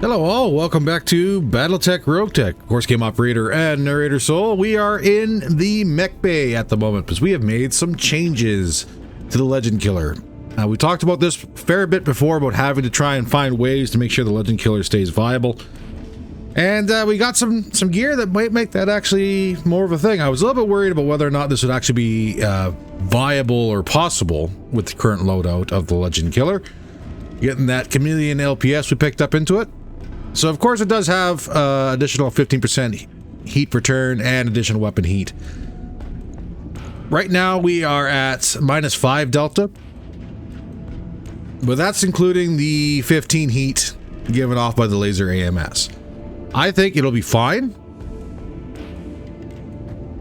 Hello all, welcome back to BattleTech RogueTech, Horse Game Operator and Narrator Soul. We are in the Mech Bay at the moment because we have made some changes to the Legend Killer. We talked about this a fair bit before about having to try and find ways to make sure the Legend Killer stays viable. And we got some gear that might make that actually more of a thing. I was a little bit worried about whether or not this would actually be viable or possible with the current loadout of the Legend Killer. Getting that chameleon LPS we picked up into it. So of course it does have additional 15% heat return and additional weapon heat. Right now we are at -5 delta, but that's including the 15 heat given off by the laser AMS. I think it'll be fine.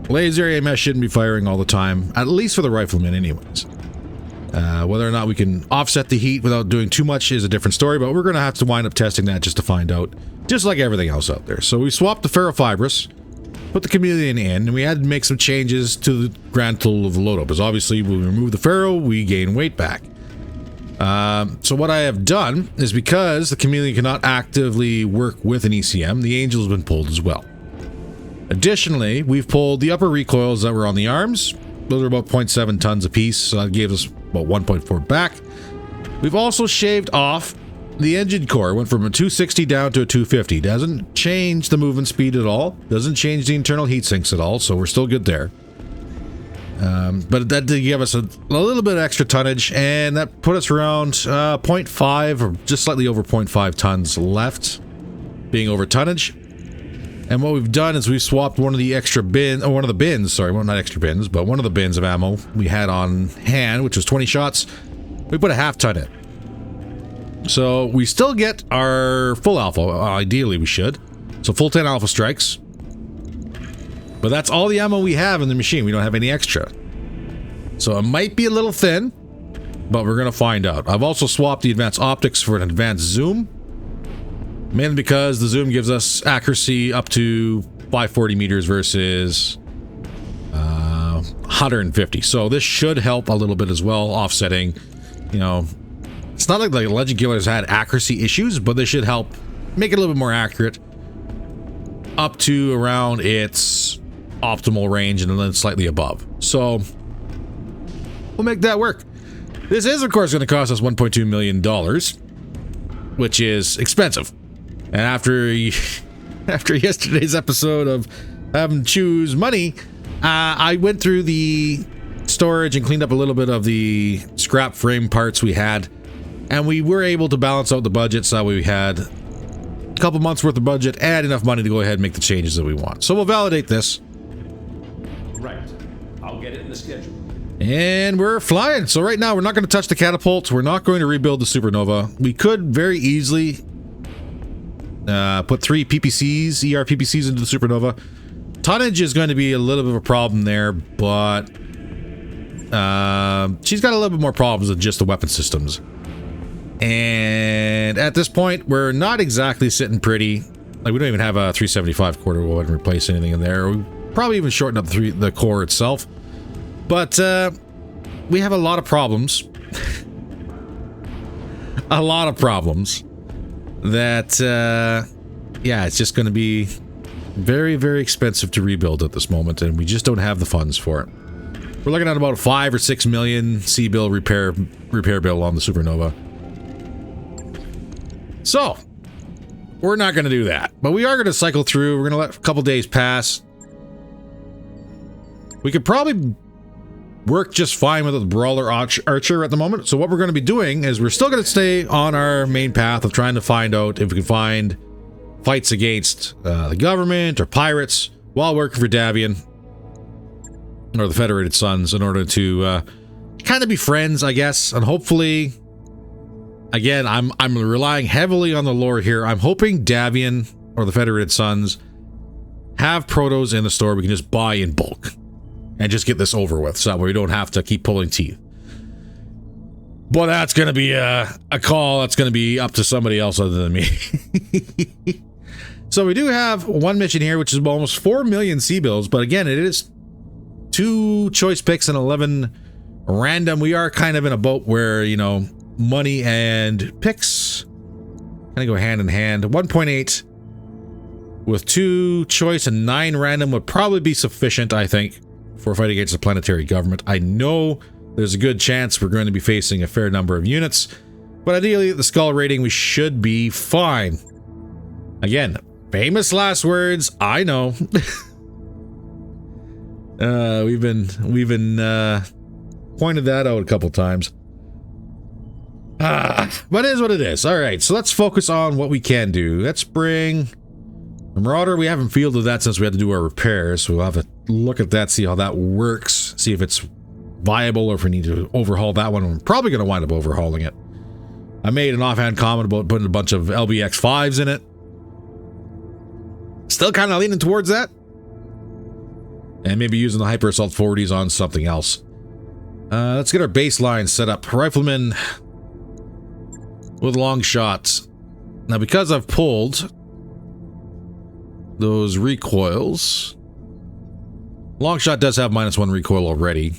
Laser AMS shouldn't be firing all the time, at least for the rifleman anyways. Whether or not we can offset the heat without doing too much is a different story, but we're going to have to wind up testing that just to find out, just like everything else out there. So we swapped the ferrofibrous, put the chameleon in, and we had to make some changes to the grand total of the loadout, because obviously when we remove the ferro, we gain weight back. So what I have done is, because the chameleon cannot actively work with an ECM, the angel's been pulled as well. Additionally, we've pulled the upper recoils that were on the arms. Those are about 0.7 tons a piece, so that gave us about 1.4 back. We've also shaved off the engine core. Went from a 260 down to a 250. Doesn't change the movement speed at all. Doesn't change the internal heat sinks at all, so we're still good there. But that did give us a little bit of extra tonnage, and that put us around 0.5 or just slightly over 0.5 tons left, being over tonnage. And what we've done is we've swapped one of the extra bins, or one of the bins, sorry, well, not extra bins, but one of the bins of ammo we had on hand, which was 20 shots. We put a half ton in. So we still get our full alpha. Ideally, we should. So full 10 alpha strikes. But that's all the ammo we have in the machine. We don't have any extra. So it might be a little thin, but we're going to find out. I've also swapped the advanced optics for an advanced zoom. Mainly because the zoom gives us accuracy up to 540 meters versus 150. So this should help a little bit as well, offsetting, you know, it's not like the Legend Killer's had accuracy issues, but this should help make it a little bit more accurate up to around its optimal range and then slightly above. So we'll make that work. This is, of course, going to cost us $1.2 million, which is expensive. And after yesterday's episode of having to choose money, I went through the storage and cleaned up a little bit of the scrap frame parts we had, and we were able to balance out the budget so that we had a couple months worth of budget and enough money to go ahead and make the changes that we want. So we'll validate this. Right. I'll get it in the schedule. And we're flying. So right now we're not going to touch the catapults. We're not going to rebuild the supernova. We could very easily put 3 PPCs, ER PPCs into the supernova. Tonnage is going to be a little bit of a problem there, but she's got a little bit more problems than just the weapon systems. And at this point, we're not exactly sitting pretty. Like, we don't even have a 375 quarter wheel and replace anything in there. We probably even shorten up the core itself. But we have a lot of problems. A lot of problems. That, yeah, it's just going to be very, very expensive to rebuild at this moment, and we just don't have the funds for it. We're looking at about 5 or 6 million C-bill repair bill on the supernova. So, we're not going to do that, but we are going to cycle through. We're going to let a couple days pass. We could probably work just fine with the Brawler Archer at the moment. So what we're going to be doing is we're still going to stay on our main path of trying to find out if we can find fights against the government or pirates while working for Davian or the Federated Sons in order to kind of be friends, I guess. And hopefully, again, I'm relying heavily on the lore here. I'm hoping Davian or the Federated Sons have protos in the store we can just buy in bulk and just get this over with, so that way we don't have to keep pulling teeth. But that's going to be a call that's going to be up to somebody else other than me. So we do have one mission here, which is almost 4 million C-bills, but again, it is 2 choice picks and 11 random. We are kind of in a boat where, you know, money and picks Kind of go hand in hand. 1.8 with 2 choice and 9 random would probably be sufficient, I think, for a fight against the planetary government. I know there's a good chance we're going to be facing a fair number of units, but ideally at the skull rating we should be fine. Again, famous last words, I know. We've been pointed that out a couple times. But it is what it is. All right, so let's focus on what we can do. Let's bring a Marauder. We haven't fielded that since we had to do our repairs, so we'll have to look at that, see how that works, see if it's viable or if we need to overhaul that one. I'm probably going to wind up overhauling it. I made an offhand comment about putting a bunch of LBX5s in it. Still kind of leaning towards that. And maybe using the Hyper Assault 40s on something else. Let's get our baseline set up. Rifleman with long shots. Now, because I've pulled those recoils, long shot does have -1 recoil already.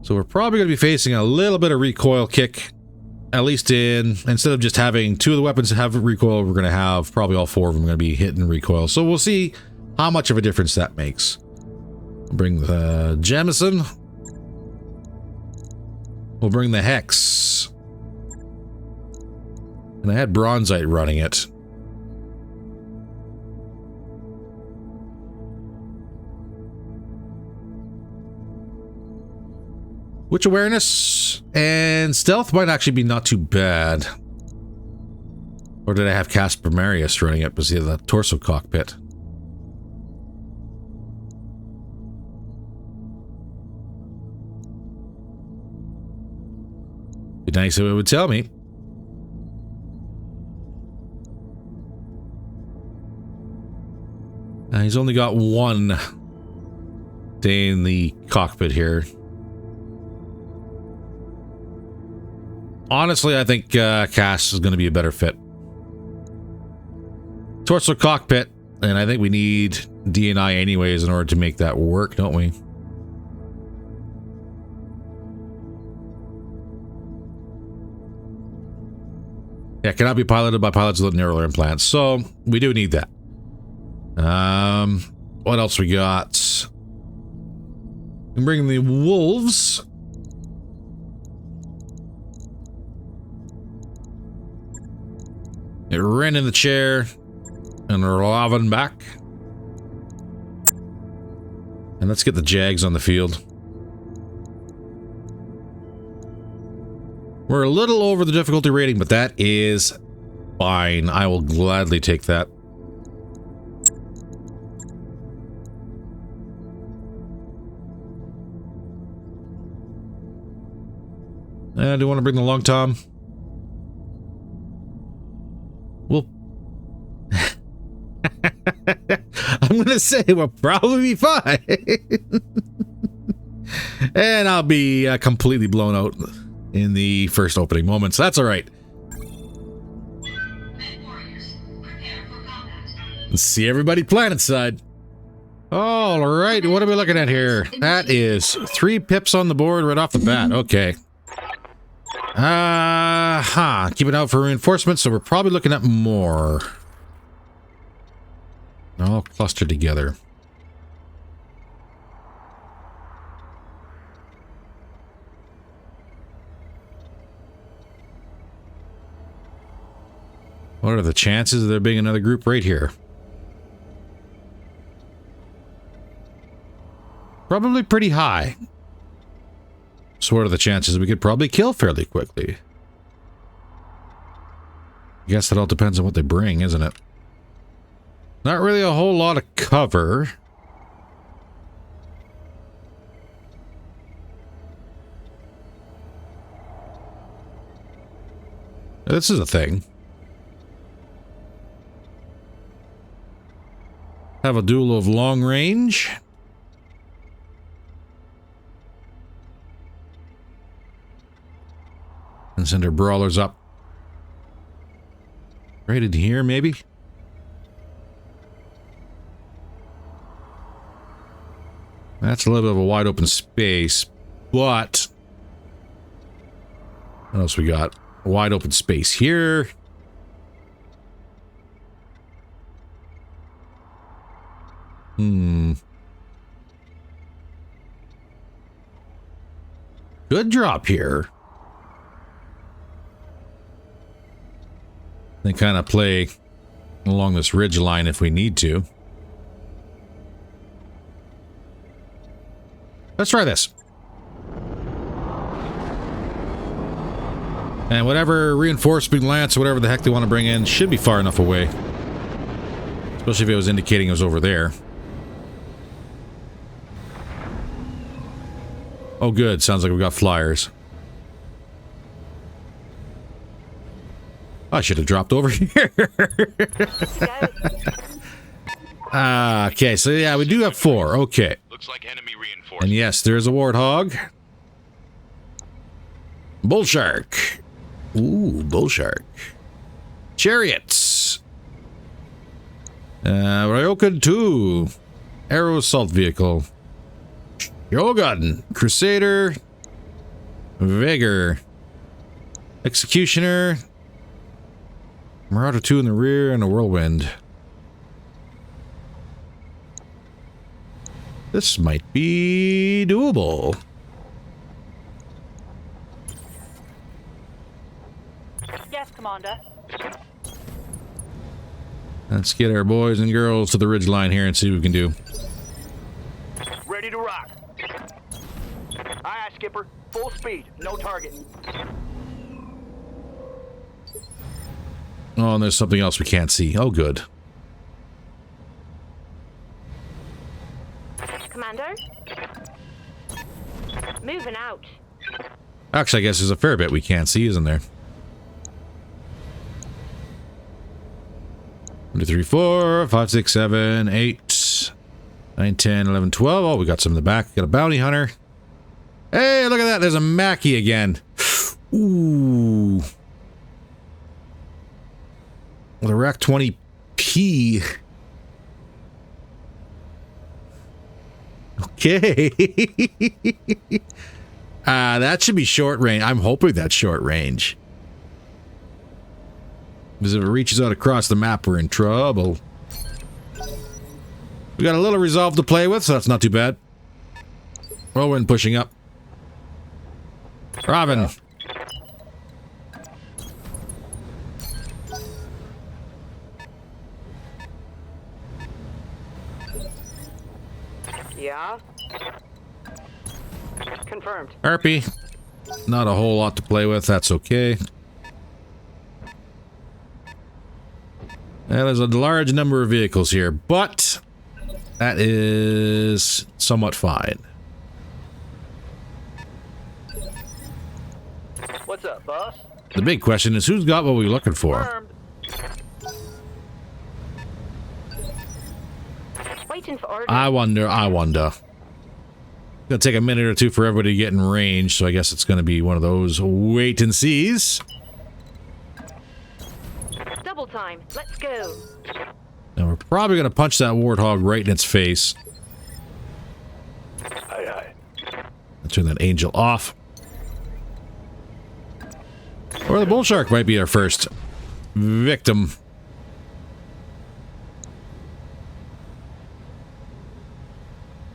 So we're probably going to be facing a little bit of recoil kick. At least instead of just having 2 of the weapons have recoil, we're going to have probably all 4 of them going to be hitting recoil. So we'll see how much of a difference that makes. We'll bring the Jamison. We'll bring the Hex. And I had Bronzite running it. Witch awareness and stealth might actually be not too bad. Or did I have Casper Marius running it? Was he the torso cockpit? Be nice if it would tell me. He's only got 1 day in the cockpit here. Honestly, I think Cass is going to be a better fit. Torso cockpit, and I think we need DNI anyways in order to make that work, don't we? Yeah, it cannot be piloted by pilots with neural implants, so we do need that. What else we got? We bring the wolves. Get Ren in the chair and Ravin back. And let's get the Jags on the field. We're a little over the difficulty rating, but that is fine. I will gladly take that. Do you want to bring the Long Tom? Well, I'm going to say we'll probably be fine. And I'll be completely blown out in the first opening moments. That's all right. Let's see everybody planet side. All right, what are we looking at here? That is 3 pips on the board right off the bat. Okay. Keep it out for reinforcements, so we're probably looking at more. All clustered together. What are the chances of there being another group right here? Probably pretty high. So what are the chances we could probably kill fairly quickly? I guess that all depends on what they bring, isn't it? Not really a whole lot of cover. This is a thing. Have a duel of long range. And send our brawlers up. Right in here, maybe? That's a little bit of a wide open space, but... what else we got? Wide open space here. Good drop here. They kind of play along this ridge line if we need to. Let's try this. And whatever reinforcement lance or whatever the heck they want to bring in should be far enough away. Especially if it was indicating it was over there. Oh good, sounds like we've got flyers. I should have dropped over here. Okay, so yeah, we do have 4. Okay. Looks like enemy reinforcements. And yes, there's a warthog. Bull shark. Ooh, bull shark. Chariots. Ryokan 2. Arrow assault vehicle. Shogun. Crusader. Vigor. Executioner. Marauder 2 in the rear and a whirlwind. This might be doable. Yes, Commander. Let's get our boys and girls to the ridge line here and see what we can do. Ready to rock. Aye, aye, Skipper. Full speed. No target. Oh, and there's something else we can't see. Oh, good. Commander? Moving out. Actually, I guess there's a fair bit we can't see, isn't there? 1, 2, 3, 4, 5, 6, 7, 8, 9, 10, 11, 12. Oh, we got some in the back. Got a bounty hunter. Hey, look at that. There's a Mackie again. Ooh. The Rack 20P. Okay. That should be short range. I'm hoping that's short range. Because if it reaches out across the map, we're in trouble. We got a little resolve to play with, so that's not too bad. Whirlwind pushing up. Robin. Yeah? Confirmed. Harpy. Not a whole lot to play with. That's okay. There's a large number of vehicles here, but that is somewhat fine. What's up, boss? The big question is who's got what we're looking for? Confirmed. Waiting for orders. I wonder. Gonna take a minute or two for everybody to get in range, so I guess it's gonna be one of those wait and sees. Double time. Let's go. And we're probably gonna punch that warthog right in its face. Aye, aye. Let's turn that angel off. Or the bull shark might be our first victim.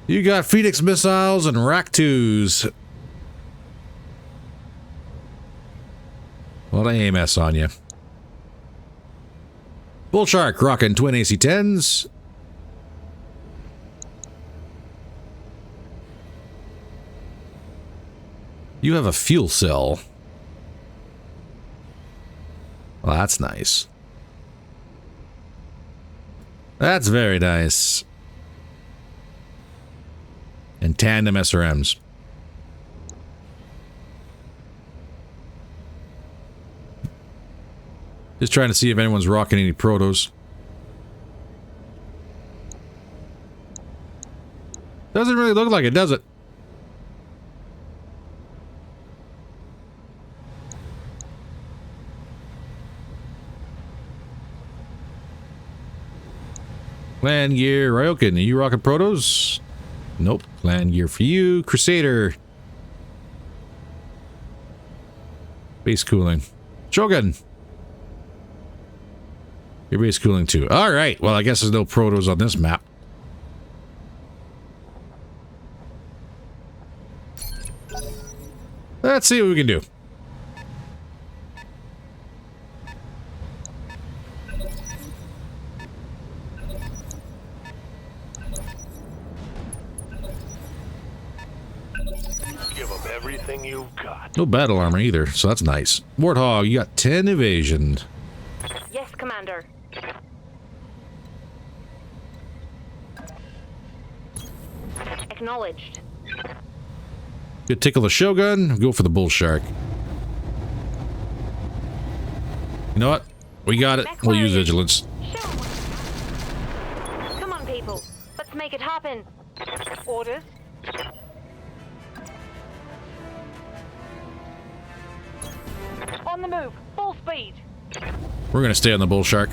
You got Phoenix missiles and Rack 2s. A lot of AMS on you. Bull shark rocking twin AC-10s. You have a fuel cell. Well, that's nice. That's very nice. And tandem SRMs. Just trying to see if anyone's rocking any protos. Doesn't really look like it, does it? Land gear, Ryokan, are you rocking protos? Nope. Land gear for you. Crusader. Base cooling. Shogun. Your base cooling too. All right. Well, I guess there's no protos on this map. Let's see what we can do. Give them everything you've got. No battle armor either, so that's nice. Warthog, you got 10 evasion. Yes, Commander. Acknowledged. Good tickle the Shogun, go for the bull shark. You know what? We got it. Mech We'll use warriors. vigilance. Show 'em. Come on, people. Let's make it happen. Orders. On the move. Full speed. We're gonna stay on the bull shark.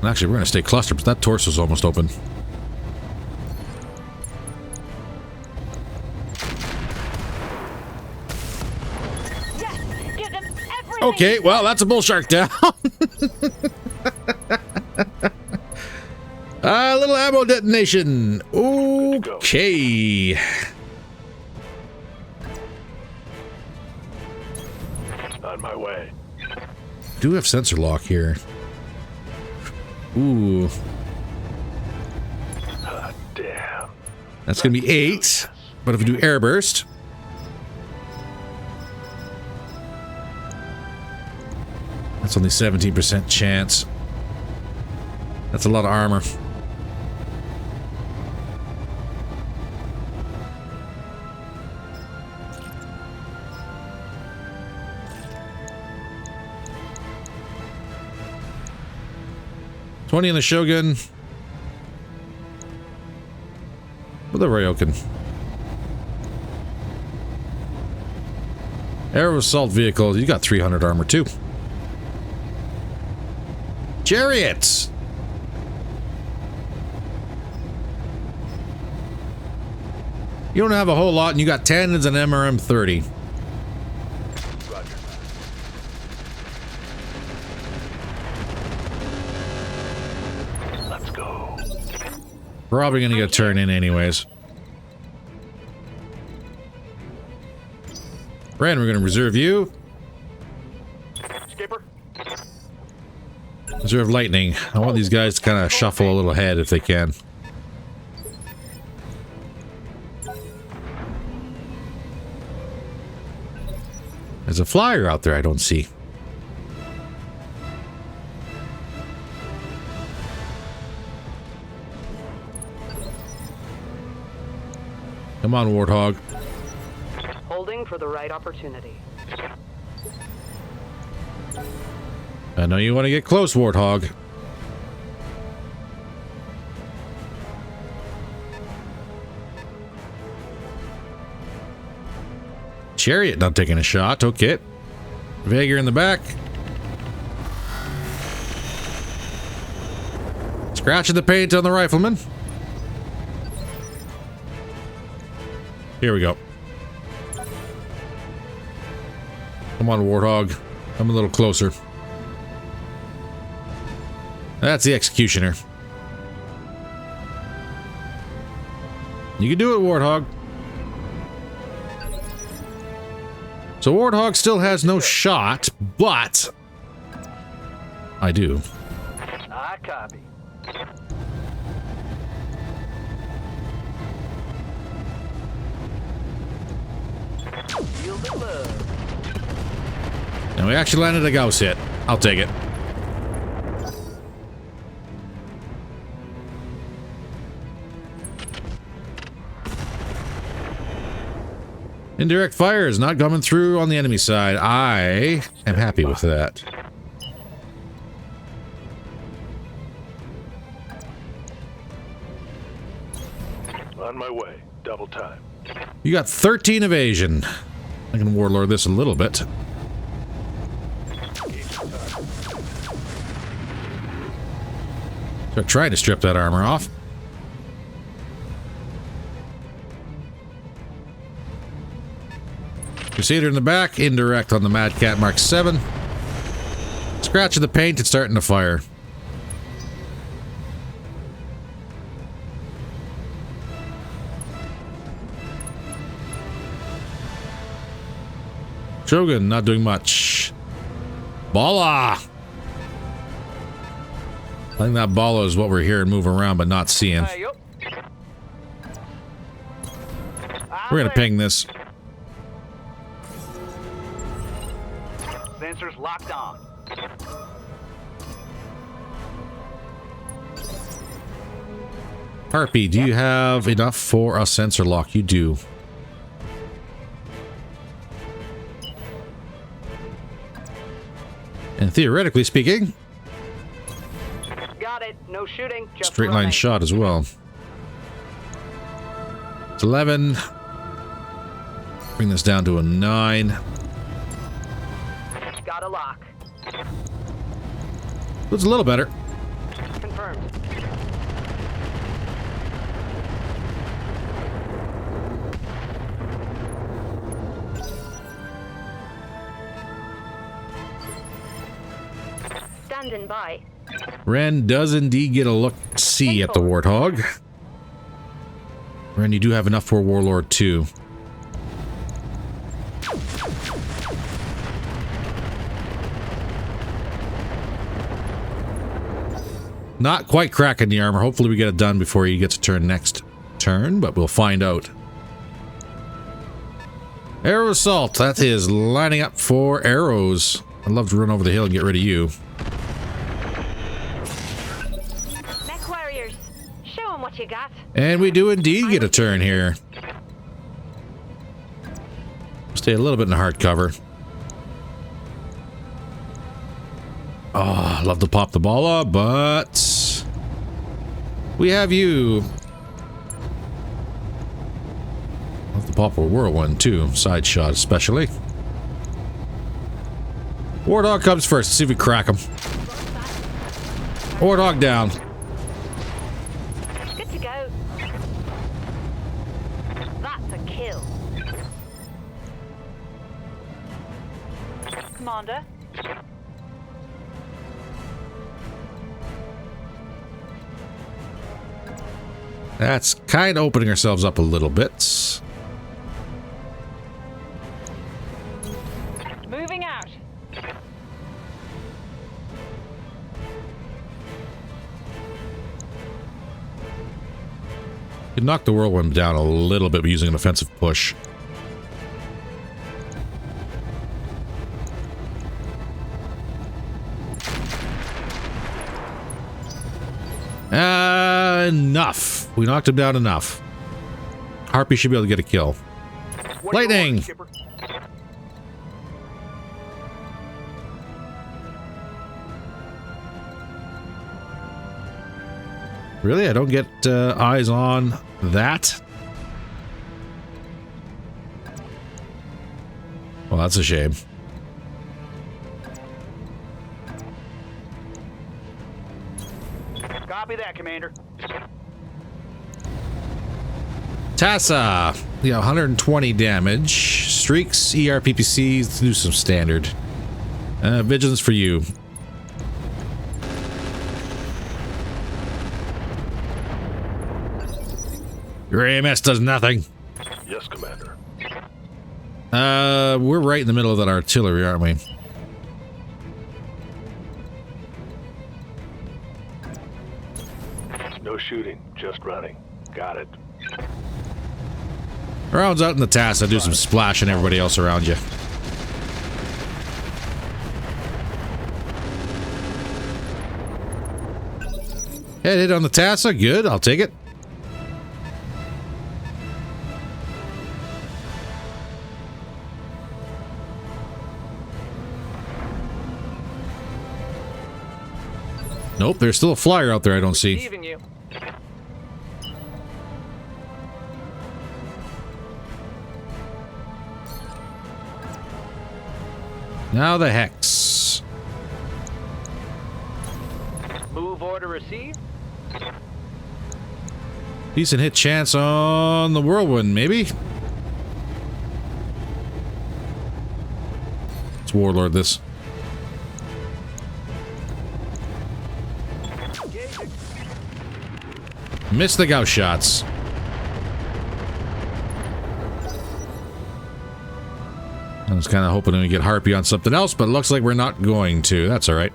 Actually, we're gonna stay clustered, but that torso's almost open. Yes. Give them everything. Okay, well, that's a bull shark down. Little ammo detonation. Okay. On my way. Do have sensor lock here. Ooh. Ah, damn. That's gonna be 8. But if we do air burst. That's only 17% chance. That's a lot of armor. $20 in the Shogun. With the Ryokan. Air assault vehicle. You got 300 armor too. Chariots. You don't have a whole lot, and you got 10 as an MRM 30. Roger. Let's go. Probably gonna get a turn in anyways. Ren, we're gonna reserve you. Skipper. Reserve lightning. I want these guys to kind of shuffle a little ahead if they can. There's a flyer out there I don't see. Come on, Warthog. Holding for the right opportunity. I know you want to get close, Warthog. Chariot not taking a shot. Okay. Vager in the back. Scratching the paint on the rifleman. Here we go. Come on, Warthog. Come a little closer. That's the executioner. You can do it, Warthog. So Warthog still has no shot, but I do. I copy. Feel the love. And we actually landed a Gauss hit. I'll take it. Indirect fire is not coming through on the enemy side. I am happy with that. On my way. Double time. You got 13 evasion. I can warlord this a little bit. Start trying to strip that armor off. Crusader in the back, indirect on the Mad Cat Mark 7. Scratching the paint and starting to fire. Shogun, not doing much. Bala! I think that Bala is what we're hearing move around but not seeing. We're gonna ping this. Sensors locked on. Harpy, do you have enough for a sensor lock? You do. And theoretically speaking, Got it. No shooting. Just straight line running. shot as well. It's 11. Bring this down to a 9. Got a lock. It's a little better. Confirmed. Standing by. Ren does indeed get a look-see at the Warthog. Ren, you do have enough for Warlord 2. Not quite cracking the armor. Hopefully we get it done before he gets a turn next turn, but we'll find out. Arrow Assault. That is lining up for arrows. I'd love to run over the hill and get rid of you. Mech warriors, show them what you got. And we do indeed get a turn here. Stay a little bit in the hard cover. Oh, love to pop the ball up, but we have you. Love to pop a whirlwind too, side shot especially. Warthog comes first. Let's see if we crack him. Warthog down. Good to go. That's a kill. Commander. That's kind of opening ourselves up a little bit. Moving out. Could knock the whirlwind down a little bit using an offensive push. Enough. We knocked him down enough. Harpy should be able to get a kill. What do you Lightning! want, Skipper? Really? I don't get eyes on that? Well, that's a shame. Copy that, Commander. Tassa! Yeah, 120 damage. Streaks, ERPPCs, let's do some standard. Vigilance for you. Your AMS does nothing. Yes, Commander. We're right in the middle of that artillery, aren't we? No shooting, just running. Got it. Rounds out in the Tassa, do some splashing everybody else around you. Head hit on the Tassa, good, I'll take it. Nope, there's still a flyer out there I don't see. Receiving you. Now the Hex. Move order received. Decent hit chance on the Whirlwind, maybe? Let's warlord this. Miss the Gauss shots. I was kind of hoping we get Harpy on something else, but it looks like we're not going to. That's all right.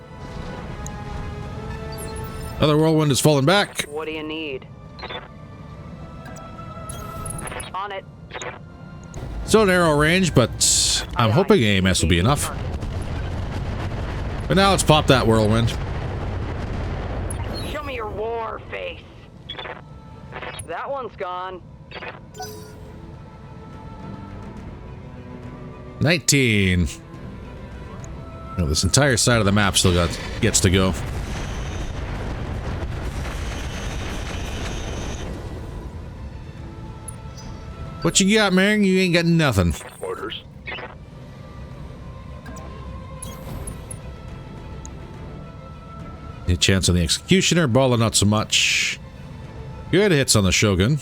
Another whirlwind is falling back. What do you need? On it. Still an arrow range, but I'm hoping AMS will be enough. But now let's pop that whirlwind. Show me your war face. That one's gone. 19. Oh, this entire side of the map still gets to go. What you got, man? You ain't got nothing. Orders. A chance on the Executioner. Baller not so much. Good hits on the Shogun.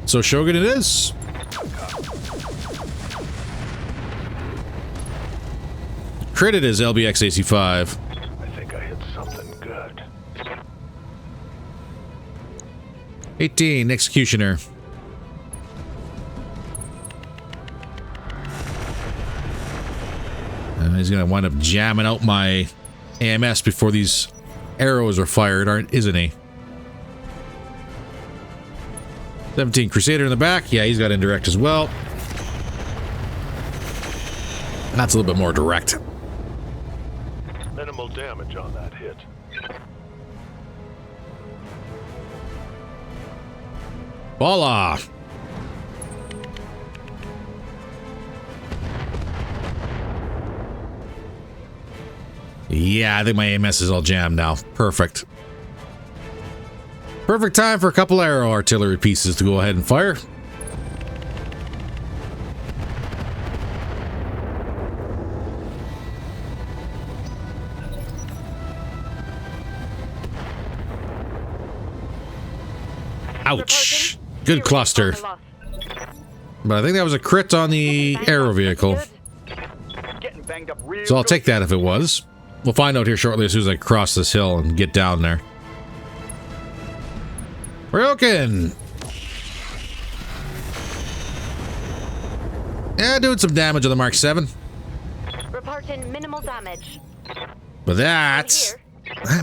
So Shogun it is. Crit it is LBX AC5. I think I hit something good. 18, Executioner. He's gonna wind up jamming out my AMS before these arrows are fired, isn't he? 17, Crusader in the back. Yeah, he's got indirect as well. That's a little bit more direct. Minimal damage on that hit. Voila! Yeah, I think my AMS is all jammed now. Perfect. Perfect time for a couple arrow artillery pieces to go ahead and fire. Ouch. Good cluster. But I think that was a crit on the arrow vehicle. Getting banged up real So I'll take that if it was. We'll find out here shortly as soon as I cross this hill and get down there. Broken! Yeah, doing some damage on the Mark 7. Reporting minimal damage. But that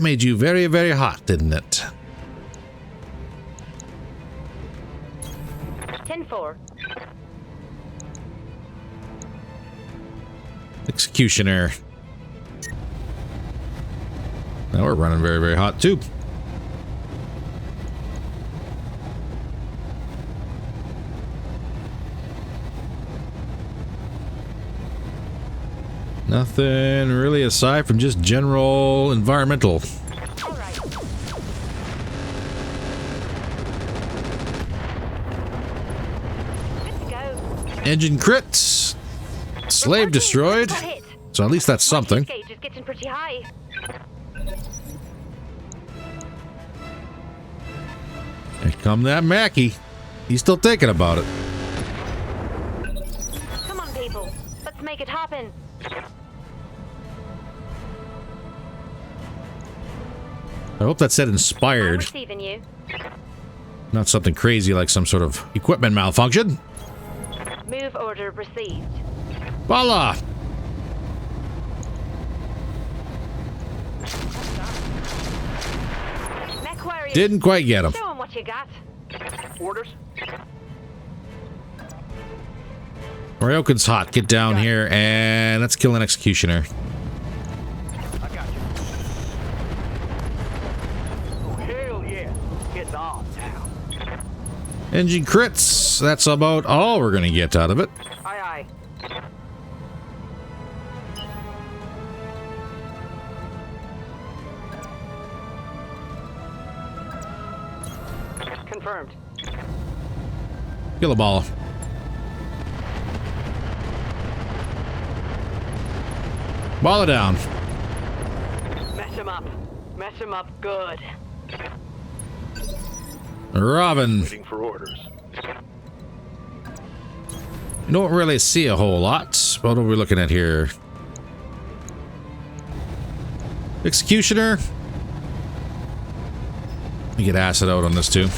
made you very, very hot, didn't it? 10-4. Executioner. Now we're running very, very hot too. Nothing really aside from just general environmental. All right. Good to go. Engine crits. Slave destroyed. So at least that's something. Gauge is getting pretty high. Here come that Mackie. He's still thinking about it. Come on, people. Let's make it happen. I hope that said I'm inspired, receiving you. not something crazy like some sort of equipment malfunction. Move order received. Voila! Mech warriors. Didn't quite get him. Show 'em what you got. orders. Ryoken's hot. Get down here and let's kill an Executioner. I got you. Oh, hell yeah. It's on now. Engine crits. That's about all we're going to get out of it. Aye, aye. Confirmed. Kill a ball. Ball it down. Mess him up. Mess him up good. Robin. Waiting for orders. You don't really see a whole lot. What are we looking at here? Executioner. Let me get acid out on this too.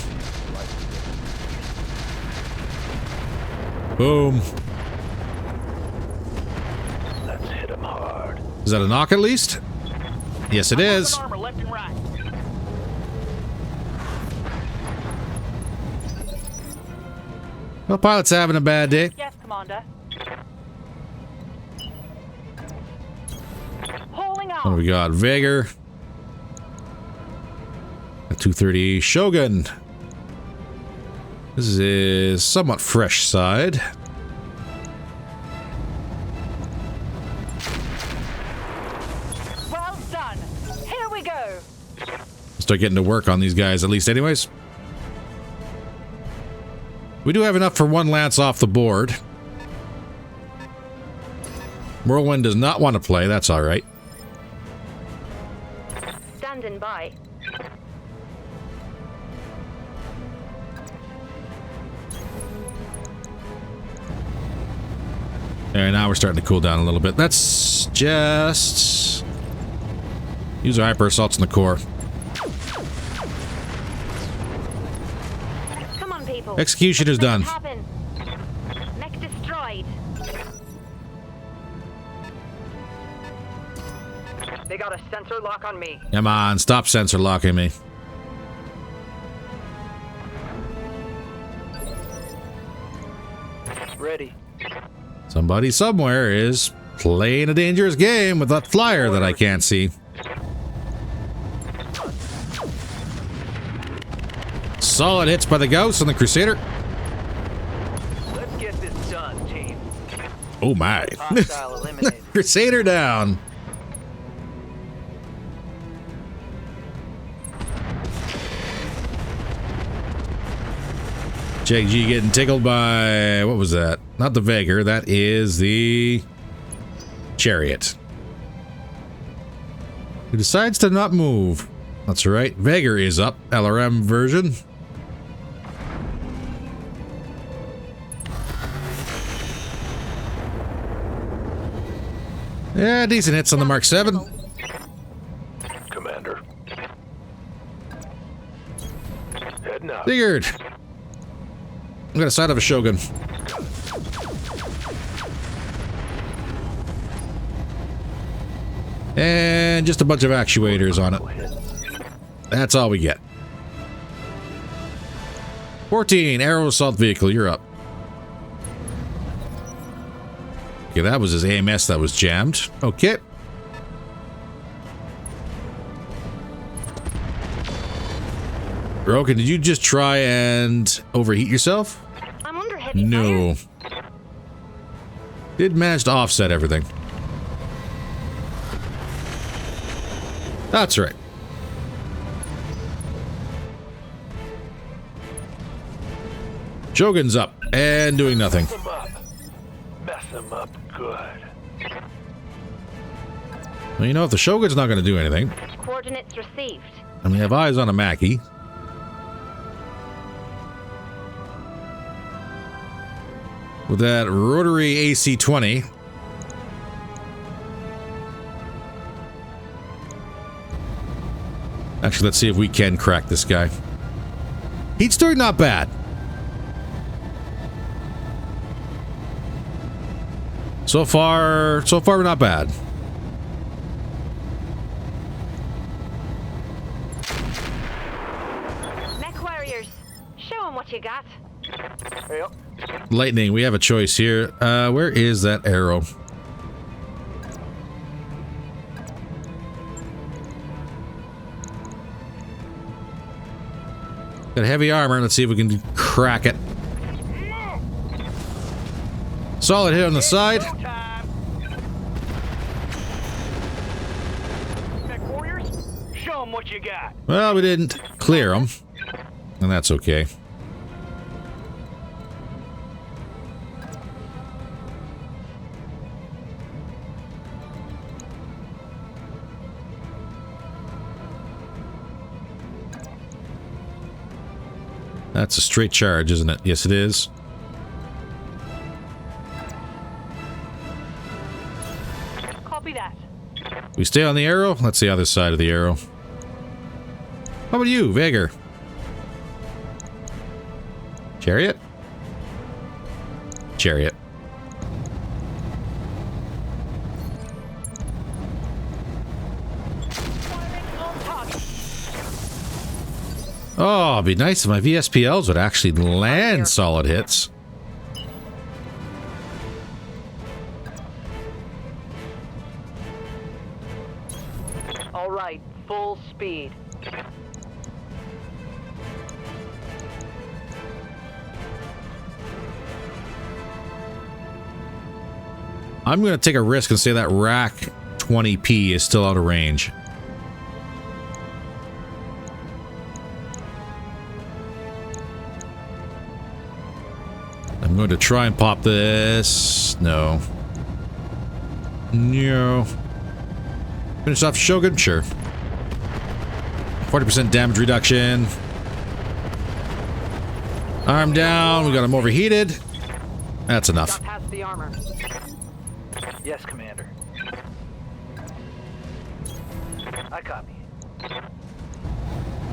Boom. Let's hit him hard. Is that a knock at least? Yes, it is. Armor left and right. Well, pilot's having a bad day. Yes, Commander. Hauling What do out. we got? Vigor. A 230 Shogun. This is somewhat fresh side. Well done. Here we go. Start getting to work on these guys at least anyways. We do have enough for one lance off the board. Whirlwind does not want to play. That's all right. Standing by. Alright, now we're starting to cool down a little bit. Let's just use our hyper assaults in the core. Come on, people. Execution is done. Let's make it happen. Mech destroyed. They got a sensor lock on me. Come on, stop sensor locking me. Ready. Somebody somewhere is playing a dangerous game with that flyer that I can't see. Solid hits by the Gauss and the Crusader. Let's get this done, team. Oh my. Hostile eliminated. Crusader down. JG getting tickled by, what was that? Not the Vigor, that is the Chariot. Who decides to not move. That's right, Vigor is up, LRM version. Yeah, decent hits on the Mark 7. Commander. Heading out. Figured. I got a side of a Shogun. And just a bunch of actuators on it. That's all we get. 14, Aero Assault Vehicle, you're up. Okay, that was his AMS that was jammed. Okay. Roken, did you just try and overheat yourself? I'm under heavy No. fire. Did manage to offset everything. That's right. Shogun's up and doing nothing. Mess him up. Mess him up good. Well, you know, if the Shogun's not going to do anything, Coordinates received. and we have eyes on a Mackie. With that rotary AC-20. Actually, let's see if we can crack this guy. Heat's doing not bad. So far we're not bad. Mech warriors, show them what you got. Yep. Lightning, we have a choice here. Where is that arrow? Got heavy armor. Let's see if we can crack it. Solid hit on the side. Go time. Mech warriors, show them what you got. Well, we didn't clear them, and that's okay. That's a straight charge, isn't it? Yes, it is. Copy that. We stay on the arrow? Let's see the other side of the arrow. How about you, Vager? Chariot? Chariot. Oh, it'd be nice if my VSPLs would actually land solid hits. All right, full speed. I'm going to take a risk and say that rack 20p is still out of range. I'm going to try and pop this. No. No. Finish off Shogun? Sure. 40% damage reduction. Arm down. We got him overheated. That's enough. Got past the armor. Yes, Commander. I copy.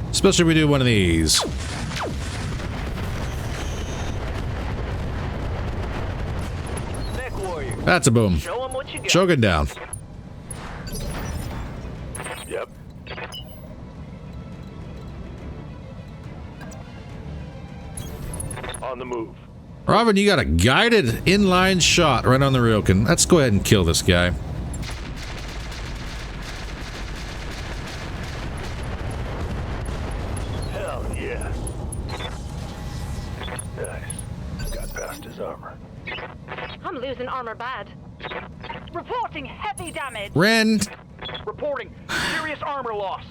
Especially if we do one of these. Mech warrior. That's a boom. Show 'em what you got. Shogun down. Yep. On the move. Robin, you got a guided inline shot right on the Ryokan. Let's go ahead and kill this guy. Hell yeah. Nice. Got past his armor. I'm losing armor bad. Reporting heavy damage. Ren, Reporting serious armor loss.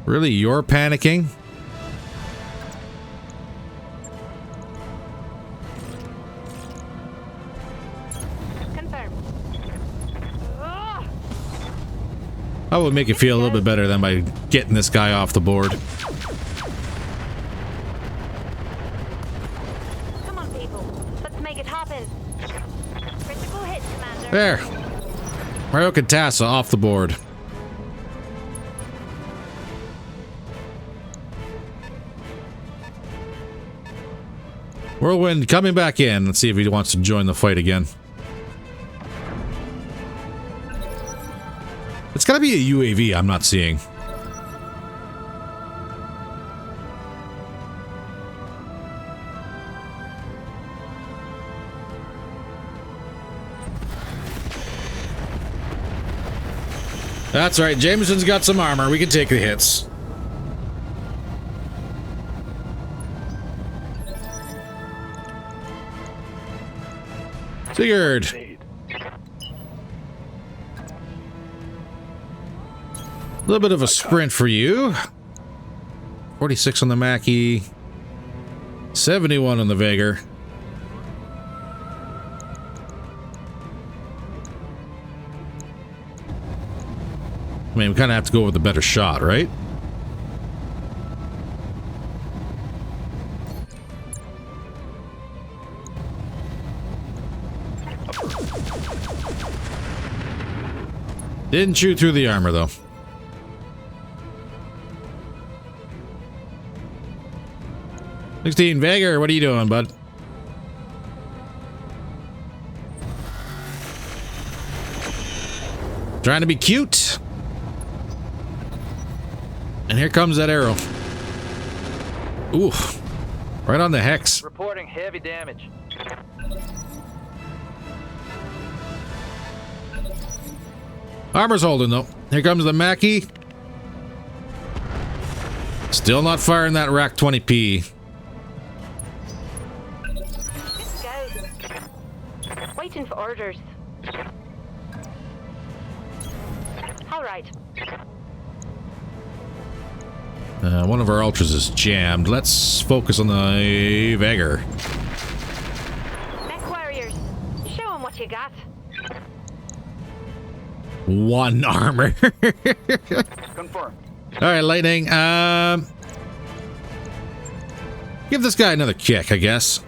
really, you're panicking? Confirmed. Ugh. I would make it feel a little bit better than by getting this guy off the board. Come on, people. Let's make it happen. Critical hit, Commander. There. Ryokan Tassa off the board. Whirlwind coming back in. Let's see if he wants to join the fight again. It's gotta be a UAV I'm not seeing. That's right, Jameson's got some armor. We can take the hits. Sigurd. Need. A little bit of a sprint for you. 46 on the Mackie. 71 on the Vager. I mean, we kind of have to go with a better shot, right? Didn't shoot through the armor, though. Vager, what are you doing, bud? Trying to be cute. And here comes that arrow. Ooh. Right on the hex. Reporting heavy damage. Armor's holding, though. Here comes the Mackie. Still not firing that rack 20p. Go. Waiting for orders. All right. One of our ultras is jammed. Let's focus on the Vager. Mech warriors, show them what you got. One armor. Confirmed. All right, Lightning. Give this guy another kick, I guess.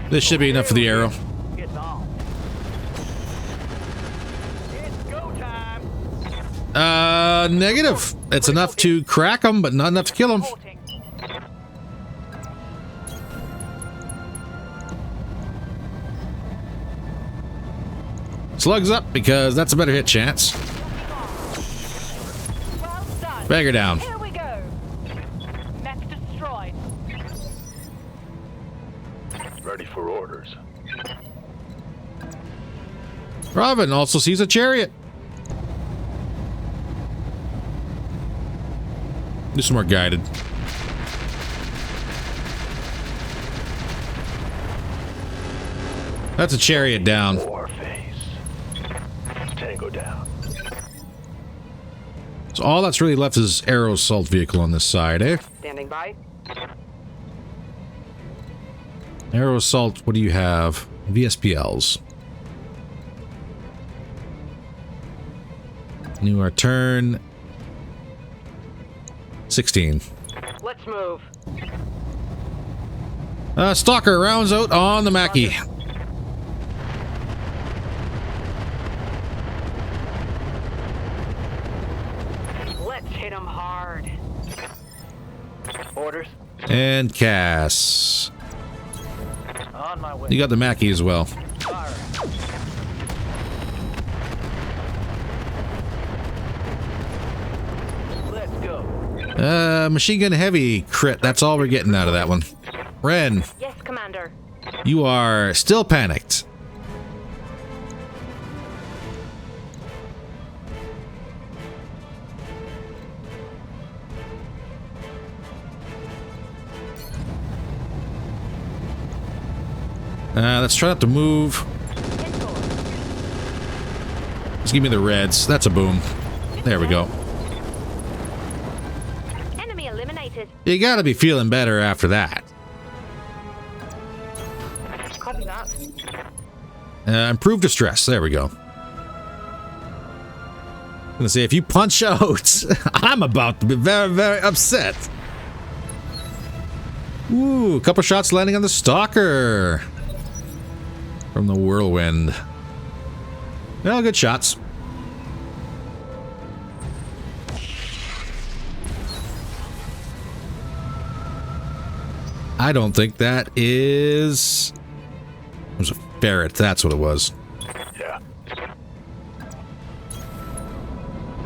This should be enough for the arrow. It's on. It's go time. Negative. It's enough to crack them, but not enough to kill them. Reporting. Slugs up, because that's a better hit chance. Well done. Bag her down. Here we go. Mech destroyed. Ready for orders. Robin also sees a chariot. Do some more guided. That's a chariot down. War phase. Tango down. So all that's really left is Arrow assault vehicle on this side, eh? Standing by. Arrow assault, what do you have? VSPLs. New our turn. 16. Let's move. Stalker rounds out on the Mackie. Let's hit him hard. Orders. And Cass. On my way. You got the Mackie as well. Fire. Let's go. Machine gun heavy crit. That's all we're getting out of that one. Ren, Yes, Commander. you are still panicked. Let's try not to move. Just give me the reds. That's a boom. There we go. Enemy eliminated. You gotta be feeling better after that. Copy that. Improved distress. There we go. I'm gonna say, if you punch out, I'm about to be very, very upset. Ooh, a couple shots landing on the Stalker. From the whirlwind. Well, good shots. I don't think that is... It was a ferret, that's what it was. Yeah.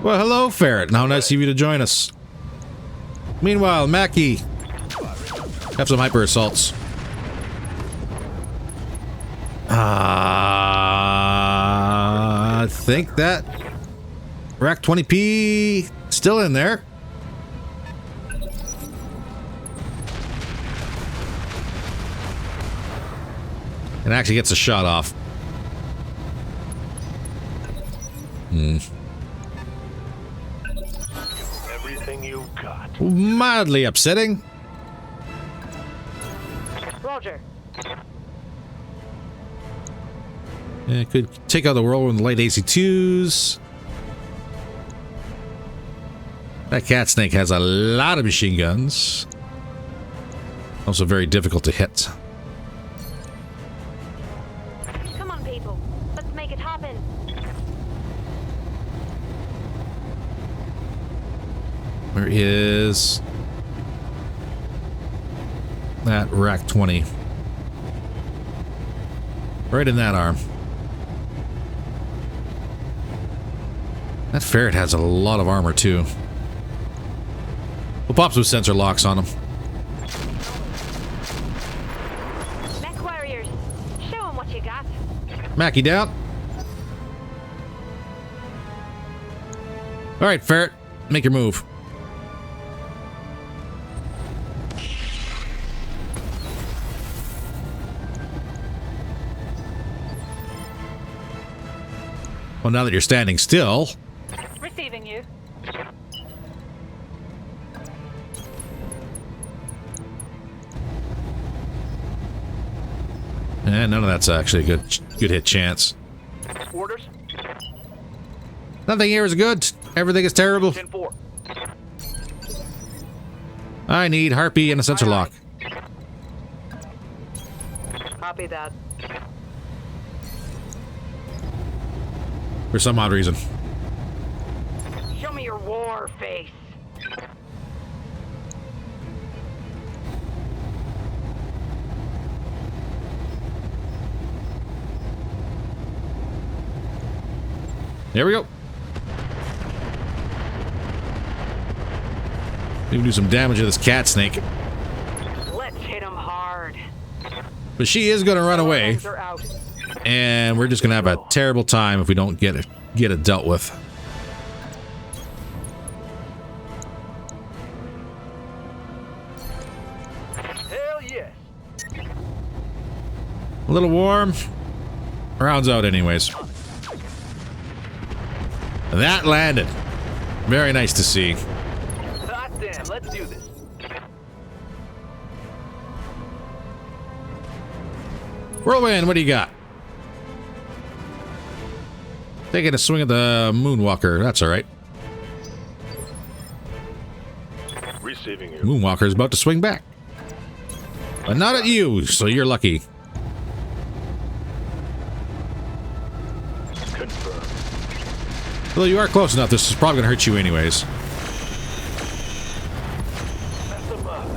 Well, hello, ferret. How nice of you to join us. Meanwhile, Mackie, have some hyper assaults. I think that Rack 20p still in there. And actually gets a shot off. Everything you got. Mildly upsetting. Roger. Yeah, could take out the whirlwind with light AC2s. That cat snake has a lot of machine guns. Also very difficult to hit. Come on, people. Let's make it happen. Where is that Rack 20? Right in that arm. That ferret has a lot of armor too. We'll pop some sensor locks on him. Mech warriors, show them what you got. Mackie down. All right, ferret, make your move. Well, now that you're standing still. Receiving you. None of that's actually a good hit chance. Orders. Nothing here is good. Everything is terrible. 10-4. I need Harpy and a sensor lock. Aye, Copy that. For some odd reason. Show me your war face. There we go. We can do some damage to this cat snake. Let's hit him hard. But she is going to run away. They're out. And we're just going to have a terrible time if we don't get it dealt with. Hell yes. A little warm. Rounds out anyways. That landed. Very nice to see. Hot damn, let's do this. Whirlwind, what do you got? Taking a swing at the Moonwalker. That's all right. Receiving you. Moonwalker's about to swing back. But not at you, so you're lucky. Confirmed. Well, you are close enough. This is probably going to hurt you anyways.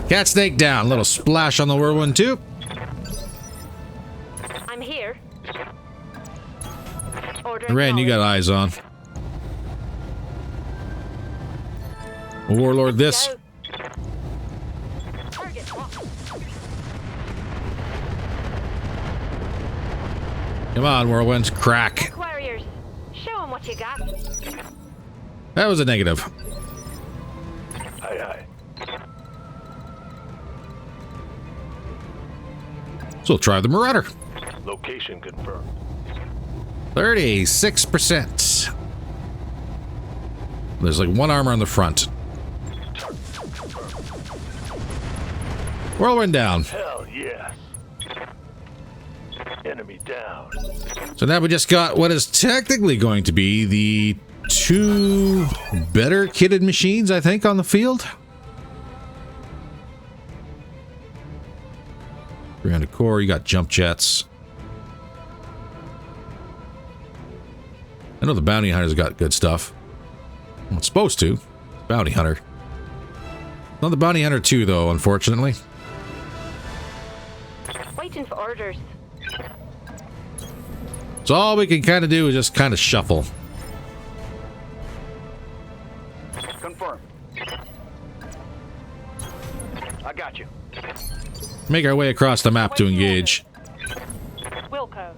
Cat snake down. Little splash on the whirlwind too. I'm here. Order Ren, you got eyes on. Warlord this. Go. Target locked. Come on, whirlwinds. Crack. Warriors, show them what you got. That was a negative. Aye, aye. So we'll try the Marauder. Location confirmed. 36%. There's like one armor on the front. Whirlwind down. Hell yes. Enemy down. So now we just got what is technically going to be the 2 better kitted machines, I think, on the field. 300 core, you got jump jets. I know the bounty hunter's got good stuff. Well, it's supposed to. Bounty hunter. Not the bounty hunter 2, though, unfortunately. Waiting for orders. So all we can kind of do is just kind of shuffle. Confirmed. I got you. Make our way across the map to engage. Wilco.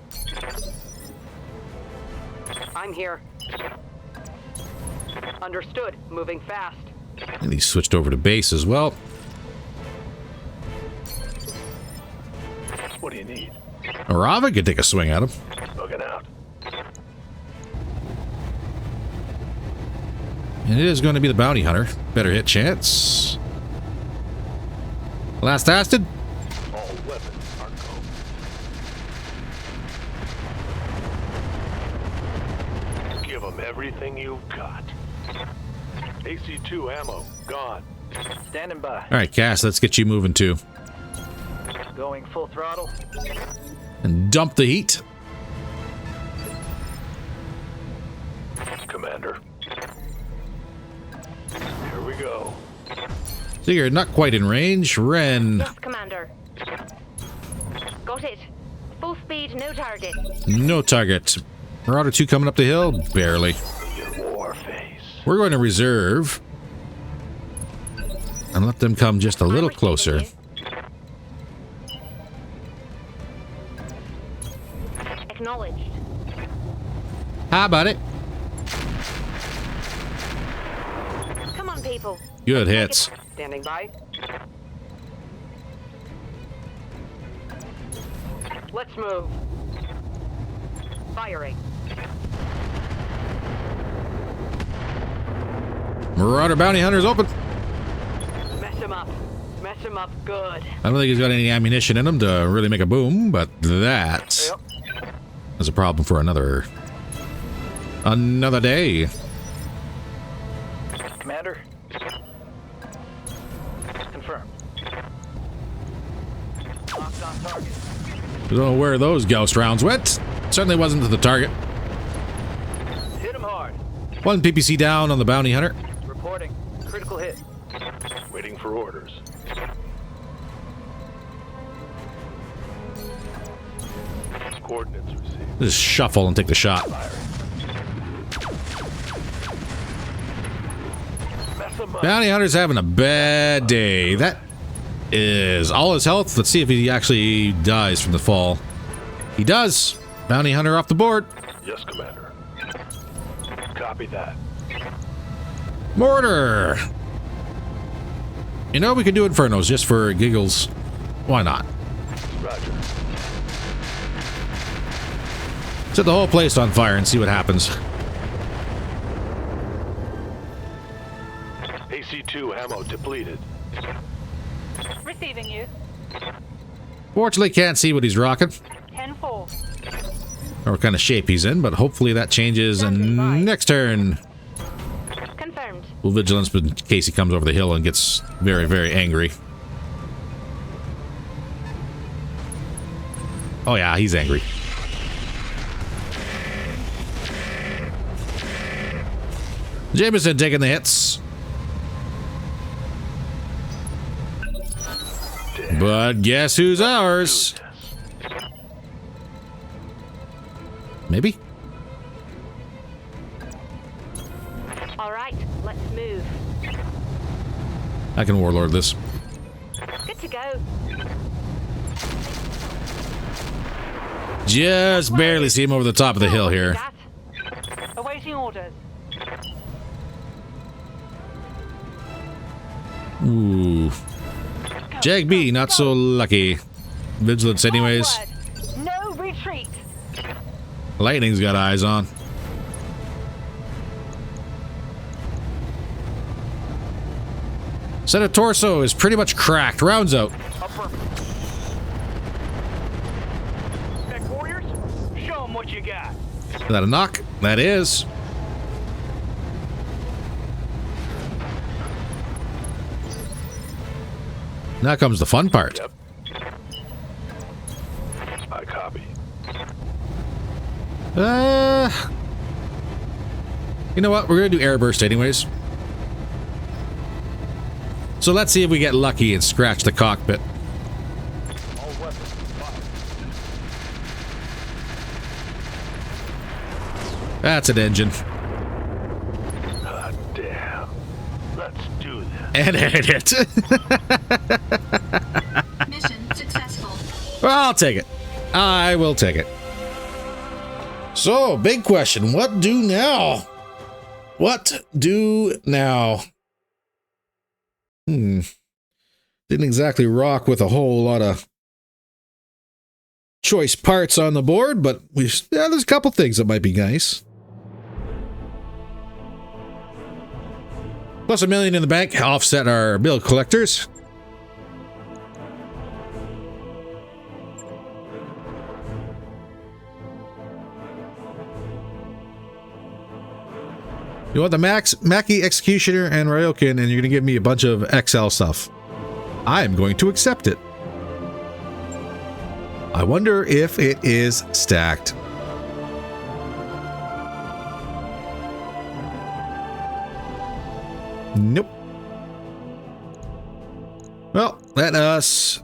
I'm here. Understood. Moving fast. And he switched over to base as well. What do you need? Arava could take a swing at him. Looking out. And it is going to be the bounty hunter. Better hit chance. Last tasted. All weapons are go. Give them everything you've got. AC-2 ammo gone. Standing by. All right, Cass, let's get you moving too. Going full throttle. And dump the heat. Commander. Here we go. So you're not quite in range. Ren, Yes, Commander. Got it. Full speed, no target. no target. Marauder 2 coming up the hill. Barely. Your war face. We're going to reserve. And let them come just a little I'm closer. receiving you. Acknowledged. How about it? Come on, people. Good hits. Standing by. Let's move. Firing. Marauder bounty hunter's open. Mess him up. Mess him up good. I don't think he's got any ammunition in him to really make a boom, but that is a problem for another day. Commander. Confirmed. Locked on target. don't know where those ghost rounds went. Certainly wasn't to the target. Hit him hard. One PPC down on the bounty hunter. Reporting. Critical hit. Waiting for orders. Coordinates received. Just shuffle and take the shot. Mess him up. Bounty hunter's having a bad day. That is all his health. Let's see if he actually dies from the fall. He does. Bounty hunter off the board. Yes, Commander. Copy that. Mortar. You know, we could do Infernos just for giggles. Why not? Roger. Set the whole place on fire and see what happens. AC-2 ammo depleted. Receiving you. Fortunately, can't see what he's rocking 10-4. or what kind of shape he's in, but hopefully that changes in next turn. Confirmed. Full vigilance in case he comes over the hill and gets very, very angry. Oh yeah, he's angry. Jameson taking the hits. But guess who's ours? Maybe? All right, let's move. I can warlord this. Good to go. Just barely see him over the top of the hill here. Awaiting orders. Ooh. Jag B, not so lucky. Vigilance anyways. Forward. No retreat. Lightning's got eyes on. Center torso is pretty much cracked. Rounds out. Upper. Tech warriors, show them what you got. Is that a knock? That is. Now comes the fun part. Yep. I copy. You know what? We're gonna do airburst anyways. So let's see if we get lucky and scratch the cockpit. All weapons fired. That's an engine. God damn. Let's do this. And edit it. Mission successful. Well, I'll take it. I will take it. So, big question. What do now? What do now? Didn't exactly rock with a whole lot of choice parts on the board, but there's a couple things that might be nice. Plus $1 million in the bank, offset our bill collectors. You want the Mackie Executioner and Ryokin, and you're going to give me a bunch of XL stuff. I'm going to accept it. I wonder if it is stacked. Nope. Well, let us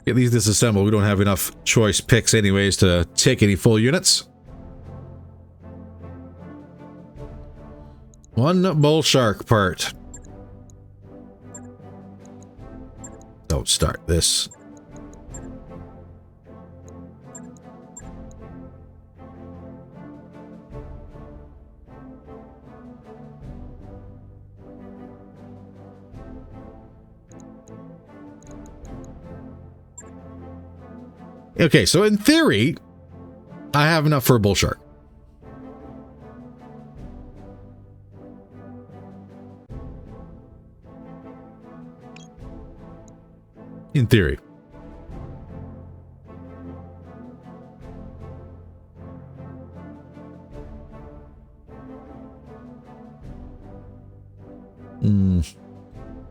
get these disassembled. We don't have enough choice picks anyways to take any full units. One bull shark part. Don't start this. Okay, so in theory, I have enough for a bull shark. In theory.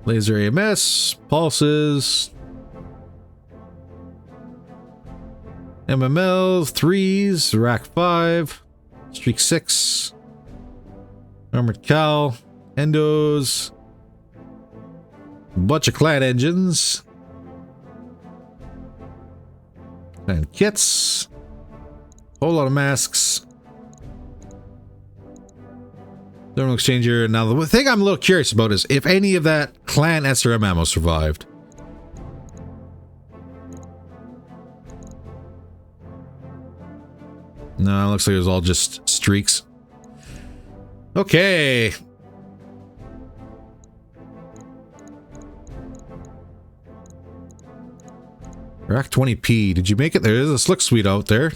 Laser AMS, pulses, MMLs, 3s, rack 5, streak 6, armored cowl, endos, bunch of clan engines, and kits, whole lot of masks, thermal exchanger. Now the thing I'm a little curious about is if any of that clan SRM ammo survived. No, it looks like it was all just streaks. Okay. Rack 20p. Did you make it? There is a slick suite out there.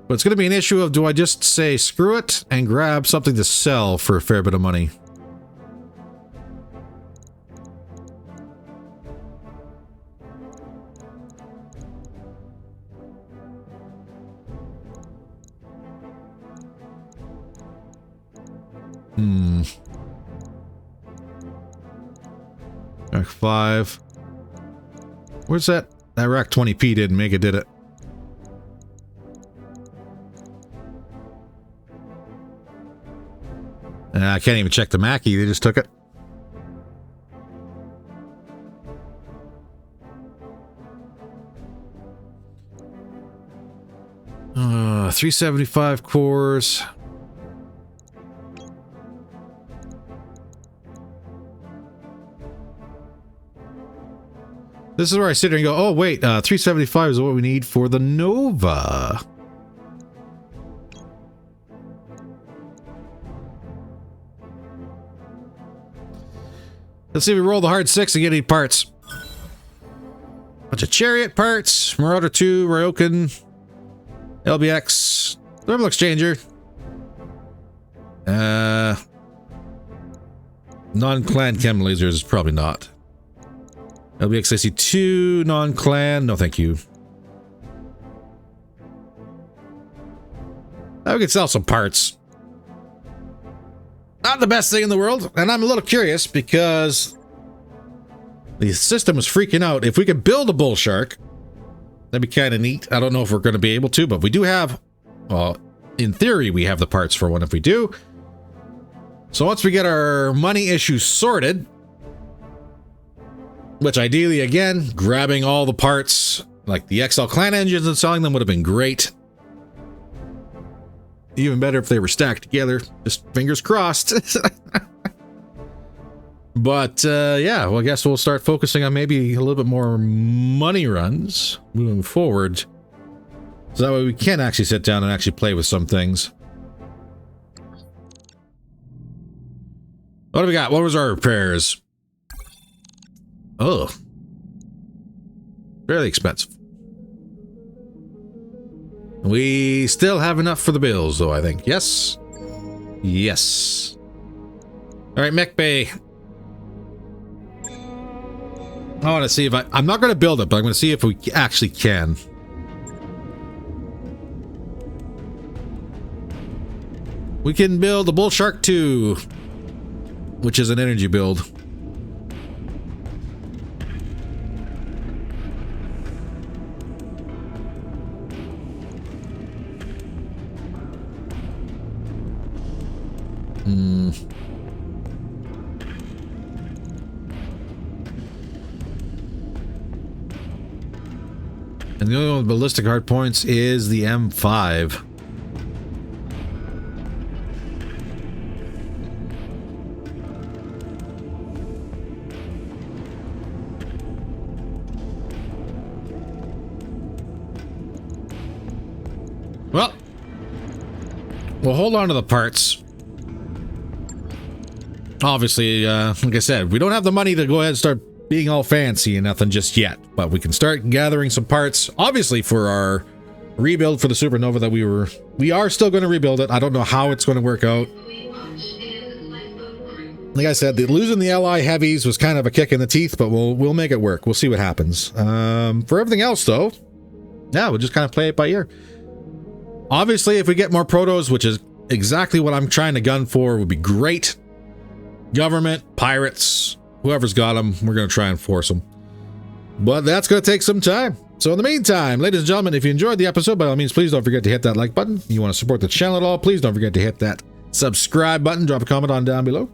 But it's going to be an issue of, do I just say screw it and grab something to sell for a fair bit of money? Rack 5. Where's that? That rack 20p didn't make it, did it? I can't even check the Mackie, they just took it. Uh, 375 cores. This is where I sit here and go, oh wait, 375 is what we need for the Nova. Let's see if we roll the hard 6 and get any parts. Bunch of Chariot parts, Marauder 2, Ryokan, LBX, Thermal Exchanger. Non-clan chem lasers is probably not. LBX IC2, non-clan, no thank you. Now we can sell some parts. Not the best thing in the world, and I'm a little curious because the system is freaking out. If we could build a bull shark, that'd be kind of neat. I don't know if we're going to be able to, but we do have, well, in theory, we have the parts for one if we do. So once we get our money issues sorted, which ideally, again, grabbing all the parts, like the XL clan engines and selling them would have been great. Even better if they were stacked together. Just fingers crossed. But, yeah, well, I guess we'll start focusing on maybe a little bit more money runs moving forward. So that way we can actually sit down and actually play with some things. What do we got? What was our repairs? Oh. Fairly expensive. We still have enough for the bills, though, I think. Yes? Yes. Alright, Mech Bay. I want to see if I'm not going to build it, but I'm going to see if we actually can. We can build the Bull Shark 2, which is an energy build. And the only one with ballistic hard points is the M5. Well, we'll hold on to the parts. Obviously, like I said, we don't have the money to go ahead and start being all fancy and nothing just yet, but we can start gathering some parts, obviously, for our rebuild for the Supernova that we are still going to rebuild it. I don't know how it's going to work out. Like I said, losing the LI heavies was kind of a kick in the teeth, but we'll make it work. We'll see what happens. For everything else, though, yeah, we'll just kind of play it by ear. Obviously, if we get more protos, which is exactly what I'm trying to gun for, would be great. Government, pirates, whoever's got them, we're going to try and force them. But that's going to take some time. So in the meantime, ladies and gentlemen, if you enjoyed the episode, by all means, please don't forget to hit that like button. If you want to support the channel at all, please don't forget to hit that subscribe button. Drop a comment on down below.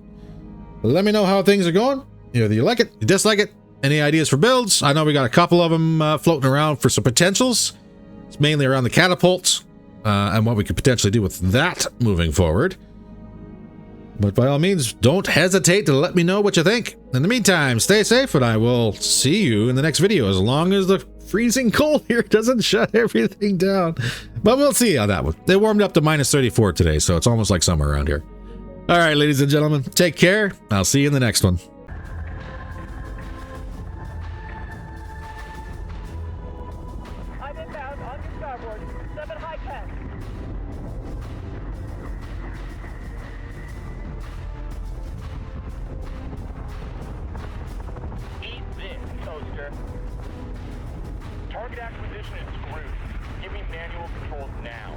Let me know how things are going. Either you like it, you dislike it. Any ideas for builds? I know we got a couple of them floating around for some potentials. It's mainly around the catapults and what we could potentially do with that moving forward. But by all means, don't hesitate to let me know what you think. In the meantime, stay safe, and I will see you in the next video, as long as the freezing cold here doesn't shut everything down. But we'll see on that one. They warmed up to minus 34 today, so it's almost like summer around here. All right, ladies and gentlemen, take care. I'll see you in the next one. I'm inbound on your starboard. 7 high tech. Eat this, toaster. Target acquisition is screwed. Give me manual controls now.